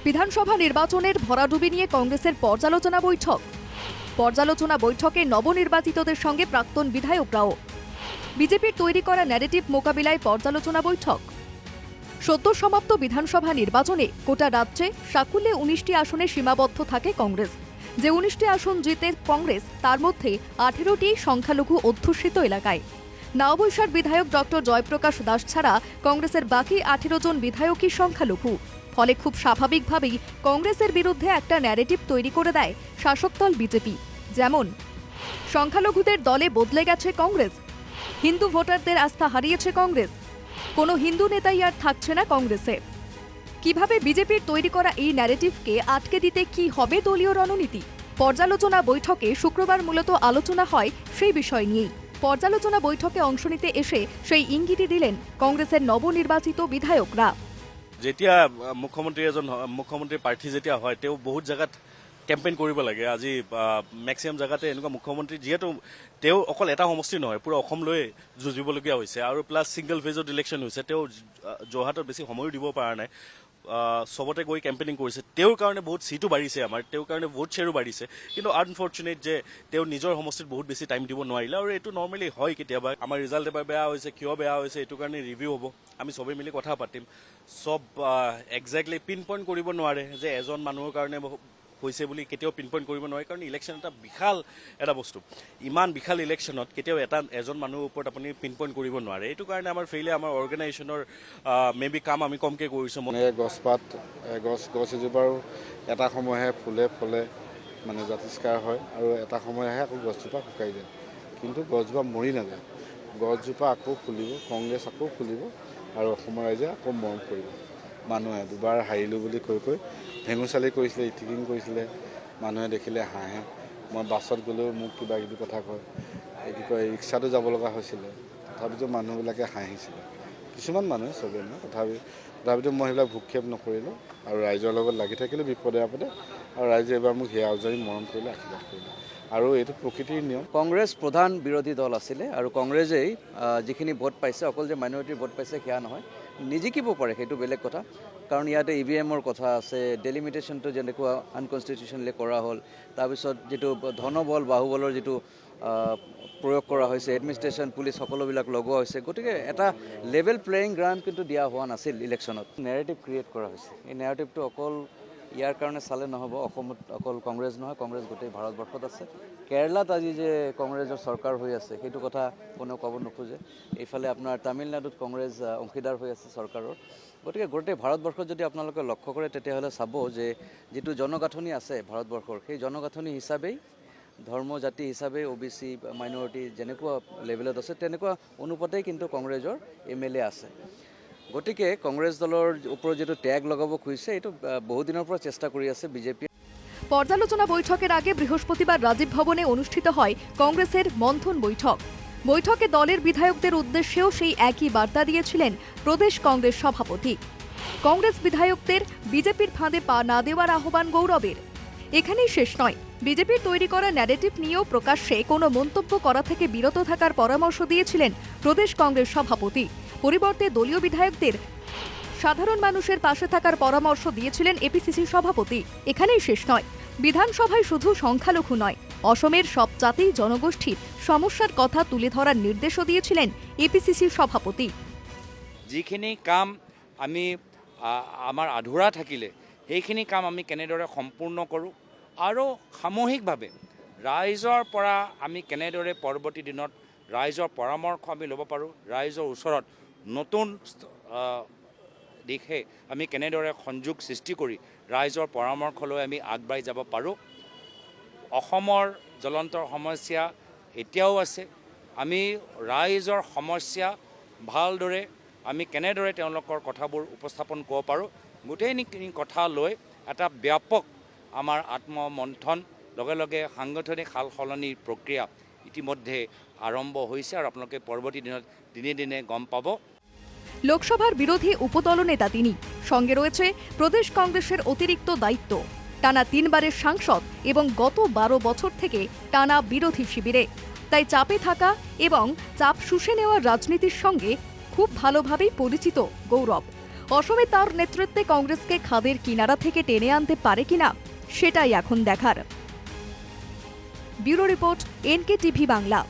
বিধানসভা নির্বাচনের ভরাডুবি নিয়ে কংগ্রেসের পর্যালোচনা বৈঠক। পর্যালোচনা বৈঠকে নবনির্বাচিতদের সঙ্গে প্রাক্তন বিধায়করাও। বিজেপির তৈরি করা ন্যারেটিভ মোকাবিলায় পর্যালোচনা বৈঠক। সদ্য সমাপ্ত বিধানসভা নির্বাচনে গোটা রাজ্যে সাকুল্যে 19টি আসনে সীমাবদ্ধ থাকে কংগ্রেস। যে 19টি আসন জিতে কংগ্রেস, তার মধ্যে 18টি সংখ্যালঘু অধ্যুষিত এলাকায়। নাওবৈশার বিধায়ক ডক্টর জয়প্রকাশ দাস ছাড়া কংগ্রেসের বাকি 18 জন বিধায়কই সংখ্যালঘু। ফলে খুব স্বাভাবিকভাবেই কংগ্রেসের বিরুদ্ধে একটা ন্যারেটিভ তৈরি করে দেয় শাসক দল বিজেপি। যেমন, সংখ্যালঘুদের দলে বদলে গেছে কংগ্রেস, হিন্দু ভোটারদের আস্থা হারিয়েছে কংগ্রেস, কোনো হিন্দু নেতাই আর থাকছে না কংগ্রেসে। কিভাবে বিজেপির তৈরি করা এই ন্যারেটিভকে আটকে দিতে কি হবে দলীয় রণনীতি? পর্যালোচনা বৈঠকে শুক্রবার মূলত আলোচনা হয় সেই বিষয় নিয়েই। পর্যালোচনা বৈঠকে অংশ নিতে এসে সেই ইঙ্গিতই দিলেন কংগ্রেসের নবনির্বাচিত বিধায়করা। যেতিয়া মুখ্যমন্ত্ৰী প্ৰাৰ্থী যেতিয়া হয়, তেওঁ বহুত জেগাত কেম্পেইন কৰিব লাগে। আজি মেক্সিমাম জেগাতে এনেকুৱা মুখ্যমন্ত্ৰী, যিহেতু তেওঁ অকল এটা সমষ্টি নহয়, পুৰা অসমলৈ যুঁজিবলগীয়া হৈছে আৰু প্লাছ ছিংগল ফেজত ইলেকশ্যন হৈছে। তেওঁ যোৰহাটত বেছি সময়ো দিব পৰা নাই, চবতে গৈ কেম্পেইনিং কৰিছে। তেওঁৰ কাৰণে বহুত চিটো বাঢ়িছে, আমাৰ তেওঁৰ কাৰণে ভোট শ্বেয়াৰো বাঢ়িছে। কিন্তু আনফৰ্চুনেট যে তেওঁ নিজৰ সমষ্টিত বহুত বেছি টাইম দিব নোৱাৰিলে, আৰু এইটো নৰ্মেলি হয় কেতিয়াবা। আমাৰ ৰিজাল্ট এবাৰ বেয়া হৈছে, কিয় বেয়া হৈছে এইটো কাৰণে ৰিভিউ হ'ব, আমি চবেই মিলি কথা পাতিম। চব একজেক্টলি পিন পইণ্ট কৰিব নোৱাৰে যে এজন মানুহৰ কাৰণে হৈছে বুলি কেতিয়াও পিন পইণ্ট কৰিব নোৱাৰে, কাৰণ ইলেকশ্যন এটা বিশাল এটা বস্তু। ইমান বিশাল ইলেকশ্যনত কেতিয়াও এজন মানুহৰ ওপৰত আপুনি পিন পইণ্ট কৰিব নোৱাৰে। এইটো কাৰণে আমাৰ আমাৰ অৰ্গেনাইজেশ্যনৰ মেবি কাম আমি কমকৈ কৰিছোঁ। গছপাত গছ এজোপাৰো এটা সময়হে ফুলে ফলে মানে জাতিষ্কাৰ হয়, আৰু এটা সময়হে আকৌ গছজোপা শুকাই যায়। কিন্তু গছজোপা মৰি নাযায়, গছজোপা আকৌ ফুলিব, কংগ্ৰেছ আকৌ ফুলিব, আৰু অসমৰ ৰাইজে আকৌ মৰম কৰিব। মানুহে দুবাৰ হাৰিলোঁ বুলি কৈ ভেঙুচালি কৰিছিলে, ইথিকিং কৰিছিলে, মানুহে দেখিলে হাঁহে। মই বাছত গ'লেও মোক কিবা কিবি কথা কয়, কি কয় ৰিক্সাতো যাব লগা হৈছিলে, তথাপিতো মানুহবিলাকে হাঁহিছিলে। কিছুমান মানুহে, চবেই নহয়, তথাপিতো মই সেইবিলাক ভূক্ষেপ নকৰিলোঁ, আৰু ৰাইজৰ লগত লাগি থাকিলোঁ বিপদে আপদে, আৰু ৰাইজে এইবাৰ মোক হিয়া উজাৰি মৰম কৰিলে, আশীৰ্বাদ কৰিলে, আৰু এইটো প্ৰকৃতিৰ নিয়ম। কংগ্ৰেছ প্ৰধান বিৰোধী দল আছিলে, আৰু কংগ্ৰেছেই যিখিনি ভোট পাইছে, অকল যে মাইনৰিটিৰ ভোট পাইছে সেয়া নহয়, নিজিকিব পাৰে সেইটো বেলেগ কথা। কাৰণ ইয়াতে EVMৰ কথা আছে, ডেলিমিটেশ্যনটো যেনেকুৱা আনকনষ্টিটিউচনেলি কৰা হ'ল, তাৰপিছত যিটো ধনবল বাহুবলৰ যিটো প্ৰয়োগ কৰা হৈছে, এডমিনিষ্ট্ৰেশ্যন পুলিচ সকলোবিলাক লগোৱা হৈছে। গতিকে এটা লেভেল প্লেয়িং গ্ৰাউণ্ড কিন্তু দিয়া হোৱা নাছিল ইলেকশ্যনত। নেৰেটিভ ক্ৰিয়েট কৰা হৈছে। এই নেৰেটিভটো অকল ইয়াৰ কাৰণে চালে নহ'ব, অসমত অকল কংগ্ৰেছ নহয়, কংগ্ৰেছ গোটেই ভাৰতবৰ্ষত আছে। কেৰালাত আজি যে কংগ্ৰেছৰ চৰকাৰ হৈ আছে সেইটো কথা কোনেও ক'ব নোখোজে। এইফালে আপোনাৰ তামিলনাডুত কংগ্ৰেছ অংশীদাৰ হৈ আছে চৰকাৰৰ। গতিকে গোটেই ভাৰতবৰ্ষত যদি আপোনালোকে লক্ষ্য কৰে, তেতিয়াহ'লে চাব যে যিটো জনগাঁথনি আছে ভাৰতবৰ্ষৰ, সেই জনগাঁথনি হিচাপেই ধৰ্ম জাতি হিচাপে OBC মাইনৰিটি যেনেকুৱা লেভেলত আছে, তেনেকুৱা অনুপাতেই কিন্তু কংগ্ৰেছৰ MLA আছে। গতিকে কংগ্ৰেছ দলৰ ওপৰত যিটো টেগ লগাব খুজিছে, এইটো বহুদিনৰ পৰা চেষ্টা কৰি আছে বিজেপি। পর্যালোচনা বৈঠকের আগে বৃহস্পতিবার রাজীব ভবনে অনুষ্ঠিত হয় কংগ্রেসের মন্থন বৈঠক। বৈঠকে দলের বিধায়কদের উদ্দেশ্যেও সেই একই বার্তা দিয়েছিলেন প্রদেশ কংগ্রেস সভাপতি। কংগ্রেস বিধায়কদের বিজেপির ফাঁদে পা না দেওয়ার আহ্বান গৌরবের। এখানেই শেষ নয়, বিজেপির তৈরি করা ন্যারেটিভ নিয়েও প্রকাশ্যে কোনো মন্তব্য করা থেকে বিরত থাকার পরামর্শ দিয়েছিলেন প্রদেশ কংগ্রেস সভাপতি। পরিবর্তে দলীয় বিধায়কদের সাধারণ মানুষের পাশে থাকার পরামর্শ দিয়েছিলেন APCC সভাপতি। এখানেই শেষ নয়, বিধানসভায় শুধু সংখ্যালঘু নয়, অসমের সব জাতি জনগোষ্ঠীর সমস্যার কথা তুলে ধরার নির্দেশও দিয়েছিলেন APCC সভাপতি। যিখিনি কাম আমি আমাৰ আধৰুৱা থাকিলে সেইখিনি কাম আমি কেনেদৰে সম্পূৰ্ণ কৰোঁ, আৰু সামূহিকভাৱে ৰাইজৰ পৰা আমি কেনেদৰে পৰৱৰ্তী দিনত ৰাইজৰ পৰামৰ্শ আমি ল'ব পাৰোঁ, ৰাইজৰ ওচৰত নতুন দিশে আমি কেনেদৰে সংযোগ সৃষ্টি কৰি ৰাইজৰ পৰামৰ্শ লৈ আমি আগবাঢ়ি যাব পাৰোঁ। অসমৰ জ্বলন্ত সমস্যা এতিয়াও আছে। আমি ৰাইজৰ সমস্যা ভালদৰে আমি কেনেদৰে তেওঁলোকৰ কথাবোৰ উপস্থাপন কৰিব পাৰোঁ, গোটেইখিনি কথা লৈ এটা ব্যাপক আমাৰ আত্মমন্থন, লগে লগে সাংগঠনিক সাল সলনিৰ প্ৰক্ৰিয়া ইতিমধ্যে আৰম্ভ হৈছে, আৰু আপোনালোকে পৰৱৰ্তী দিনত দিনে দিনে গম পাব। লোকসভার বিরোধী উপদল নেতা তিনি। সঙ্গে রয়েছে প্রদেশ কংগ্রেসের অতিরিক্ত দায়িত্ব, টানা 3 বারের সাংসদ এবং গত 12 বছর থেকে টানা বিরোধী শিবিরে। তাই চাপে থাকা এবং চাপ শুষে নেওয়ার রাজনীতির সঙ্গে খুব ভালোভাবেই পরিচিত গৌরব। অসমে তার নেতৃত্বে কংগ্রেসকে খাদের কিনারা থেকে টেনে আনতে পারে কিনা সেটাই এখন দেখার। Bureau report, NK TV Bangla.